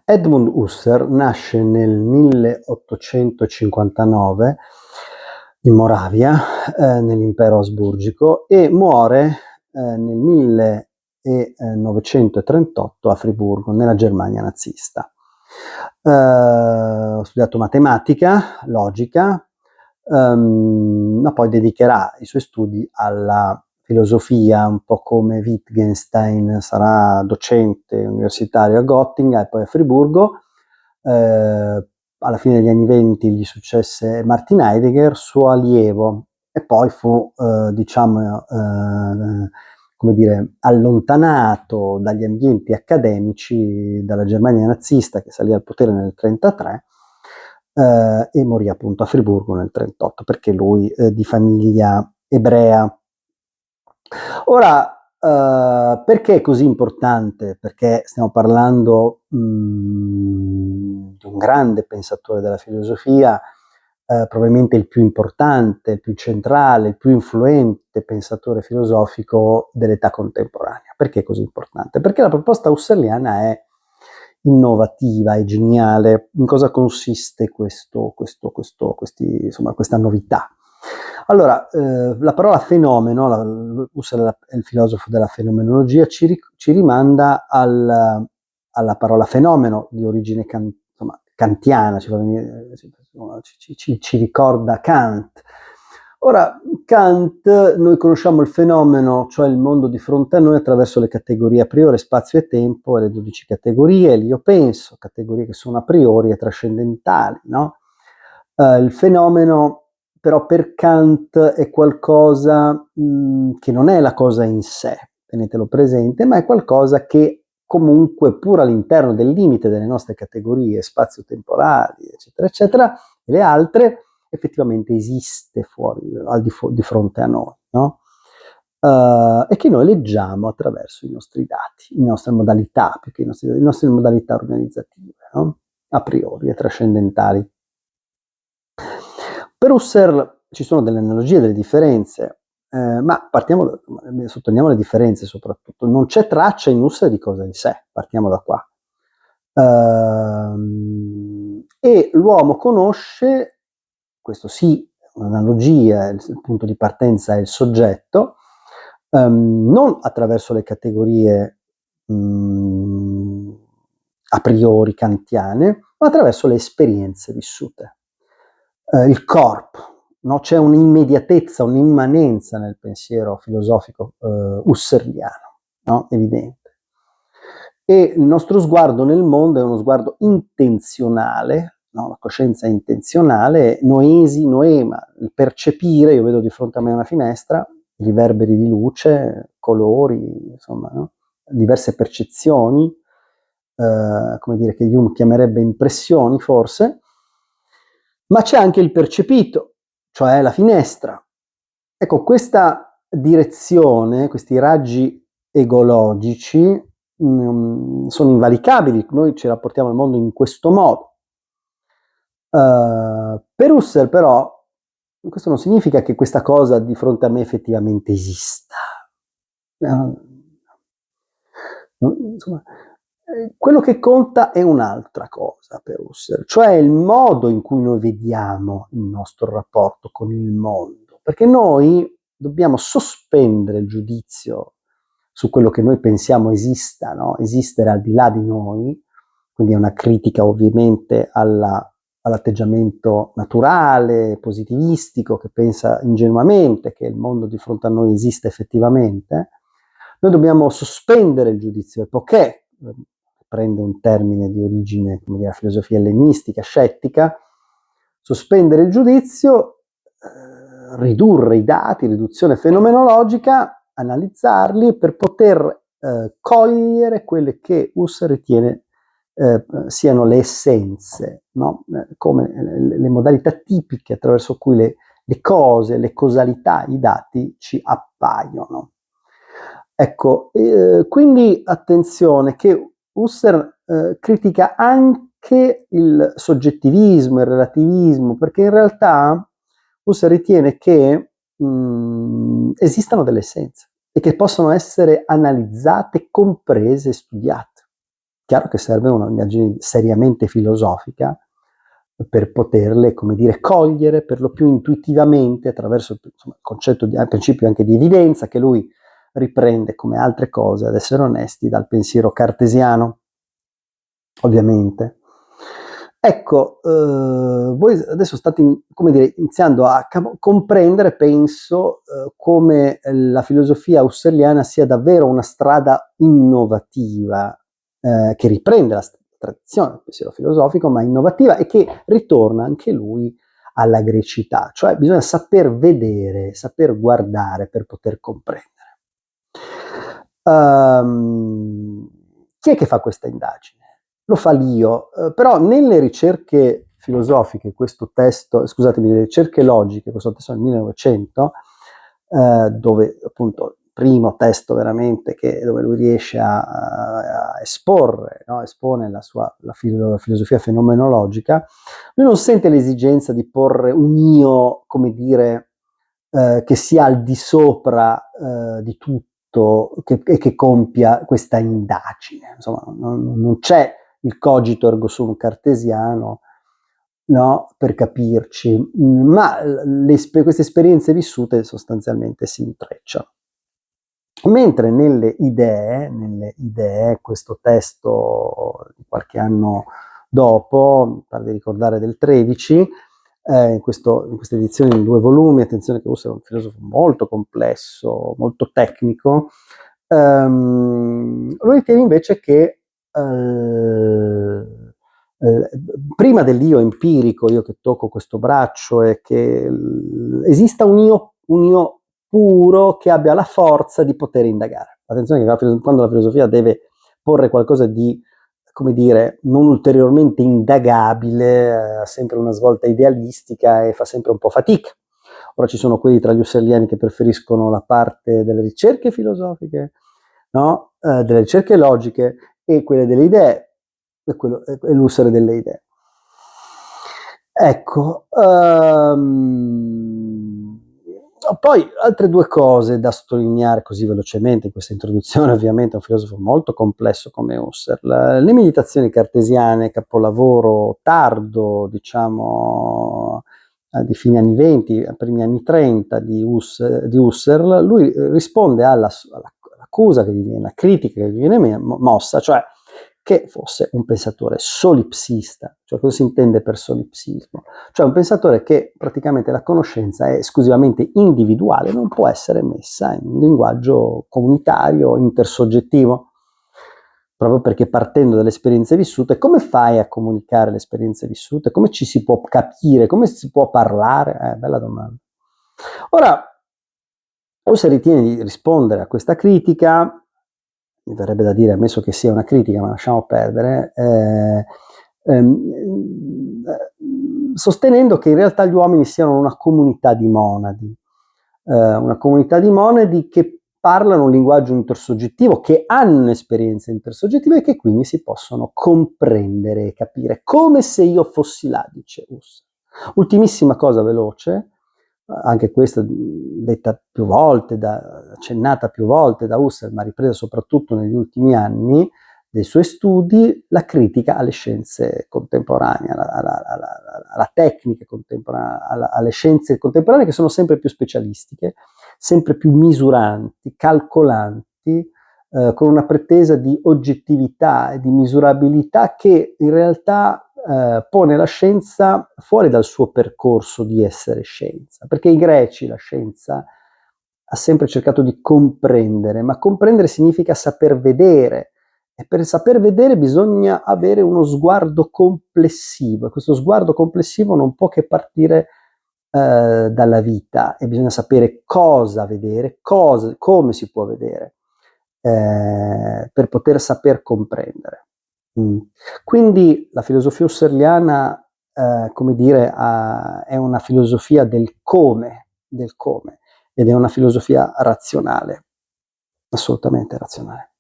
Edmund Husserl nasce nel 1859 in Moravia, nell'impero asburgico, e muore nel 1938 a Friburgo, nella Germania nazista. Ha studiato matematica, logica, ma poi dedicherà i suoi studi alla filosofia, un po' come Wittgenstein. Sarà docente universitario a Gottinga e poi a Friburgo. Alla fine degli anni '20 gli successe Martin Heidegger, suo allievo, e poi fu, come dire, allontanato dagli ambienti accademici dalla Germania nazista, che salì al potere nel 1933, e morì appunto a Friburgo nel 1938, perché lui di famiglia ebrea. Ora, perché è così importante? Perché stiamo parlando di un grande pensatore della filosofia, probabilmente il più importante, il più centrale, il più influente pensatore filosofico dell'età contemporanea. Perché è così importante? Perché la proposta husserliana è innovativa, è geniale. In cosa consiste questa novità? Allora, la parola fenomeno, Husserl è il filosofo della fenomenologia, ci rimanda alla parola fenomeno di origine kantiana, ci ricorda Kant. Ora, Kant, noi conosciamo il fenomeno, cioè il mondo di fronte a noi, attraverso le categorie a priori, spazio e tempo, e le 12 categorie, l'io penso, categorie che sono a priori e trascendentali, no? Il fenomeno però per Kant è qualcosa che non è la cosa in sé, tenetelo presente, ma è qualcosa che comunque, pur all'interno del limite delle nostre categorie spazio-temporali, eccetera, eccetera, e le altre, effettivamente esiste fuori, di fronte a noi, no? E che noi leggiamo attraverso i nostri dati, le nostre modalità, più che le nostre modalità organizzative, no? A priori e trascendentali. Per Husserl ci sono delle analogie, delle differenze, ma sottolineiamo le differenze soprattutto. Non c'è traccia in Husserl di cosa in sé, partiamo da qua. E l'uomo conosce, questo sì, un'analogia, il punto di partenza è il soggetto, non attraverso le categorie a priori kantiane, ma attraverso le esperienze vissute. Il corpo, no? C'è un'immediatezza, un'immanenza nel pensiero filosofico husserliano, no? Evidente. E il nostro sguardo nel mondo è uno sguardo intenzionale, no? La coscienza è intenzionale, noesi, noema, il percepire. Io vedo di fronte a me una finestra, riverberi di luce, colori, insomma, no? Diverse percezioni, come dire, che Jung chiamerebbe impressioni forse, ma c'è anche il percepito, cioè la finestra. Ecco, questa direzione, questi raggi egologici sono invalicabili, noi ci rapportiamo al mondo in questo modo. Per Husserl però questo non significa che questa cosa di fronte a me effettivamente esista. Insomma, quello che conta è un'altra cosa per Husserl, cioè il modo in cui noi vediamo il nostro rapporto con il mondo, perché noi dobbiamo sospendere il giudizio su quello che noi pensiamo esista, no? Esistere al di là di noi, quindi è una critica ovviamente all'atteggiamento naturale, positivistico, che pensa ingenuamente che il mondo di fronte a noi esista effettivamente. Noi dobbiamo sospendere il giudizio, e poiché prende un termine di origine, come dire, filosofia ellenistica, scettica, sospendere il giudizio, ridurre i dati, riduzione fenomenologica, analizzarli per poter cogliere quelle che Husserl ritiene siano le essenze, no? Come le modalità tipiche attraverso cui le cose, le causalità, i dati ci appaiono. Ecco, quindi attenzione che Husserl critica anche il soggettivismo, il relativismo, perché in realtà Husserl ritiene che esistano delle essenze e che possono essere analizzate, comprese e studiate. Chiaro che serve un'indagine seriamente filosofica per poterle, come dire, cogliere per lo più intuitivamente attraverso, insomma, il concetto il principio anche di evidenza che lui riprende come altre cose, ad essere onesti, dal pensiero cartesiano, ovviamente. Ecco, voi adesso state, come dire, iniziando a comprendere, penso, come la filosofia husserliana sia davvero una strada innovativa, che riprende la tradizione del pensiero filosofico, ma innovativa, e che ritorna anche lui alla grecità, cioè bisogna saper vedere, saper guardare per poter comprendere. Chi è che fa questa indagine? Lo fa l'io, però nelle ricerche filosofiche, questo testo, scusatemi, le ricerche logiche, questo testo del 1900, dove appunto il primo testo veramente dove lui riesce a esporre, no? Espone la filosofia fenomenologica, lui non sente l'esigenza di porre un io, come dire, che sia al di sopra di tutto, che compia questa indagine. Insomma, non c'è il cogito ergo sum cartesiano, no, per capirci, ma queste esperienze vissute sostanzialmente si intrecciano. Mentre nelle idee, questo testo di qualche anno dopo, mi pare di ricordare del 13, in questa edizione in 2 volumi, attenzione che Husserl è un filosofo molto complesso, molto tecnico, lui ritiene invece che prima dell'io empirico, io che tocco questo braccio, e che esista un io puro che abbia la forza di poter indagare. Attenzione che quando la filosofia deve porre qualcosa di, come dire, non ulteriormente indagabile, ha sempre una svolta idealistica e fa sempre un po' fatica. Ora ci sono quelli tra gli husserliani che preferiscono la parte delle ricerche filosofiche, no? Delle ricerche logiche, e quelle delle idee, e l'Husserl delle idee. Ecco, poi altre 2 cose da sottolineare così velocemente in questa introduzione, ovviamente è un filosofo molto complesso come Husserl. Le meditazioni cartesiane, capolavoro tardo, diciamo, di fine anni 20, primi anni 30 di Husserl, lui risponde all'accusa che gli viene, la critica che gli viene mossa, cioè che fosse un pensatore solipsista. Cioè, cosa si intende per solipsismo? Cioè un pensatore che praticamente la conoscenza è esclusivamente individuale, non può essere messa in un linguaggio comunitario, intersoggettivo, proprio perché partendo dalle esperienze vissute, come fai a comunicare le esperienze vissute? Come ci si può capire? Come si può parlare? Bella domanda. Ora, o se ritiene di rispondere a questa critica, mi verrebbe da dire, ammesso che sia una critica, ma lasciamo perdere, sostenendo che in realtà gli uomini siano una comunità di monadi che parlano un linguaggio intersoggettivo, che hanno esperienze intersoggettive e che quindi si possono comprendere e capire, come se io fossi là, dice Husserl. Ultimissima cosa veloce, anche questa detta più volte, accennata più volte da Husserl, ma ripresa soprattutto negli ultimi anni dei suoi studi, la critica alle scienze contemporanee, alla tecnica contemporanea, alle scienze contemporanee che sono sempre più specialistiche, sempre più misuranti, calcolanti, con una pretesa di oggettività e di misurabilità che in realtà pone la scienza fuori dal suo percorso di essere scienza, perché i greci la scienza ha sempre cercato di comprendere, ma comprendere significa saper vedere, e per saper vedere bisogna avere uno sguardo complessivo, e questo sguardo complessivo non può che partire dalla vita, e bisogna sapere cosa vedere, come si può vedere, per poter saper comprendere. Quindi la filosofia husserliana, come dire, è una filosofia del come, ed è una filosofia razionale, assolutamente razionale.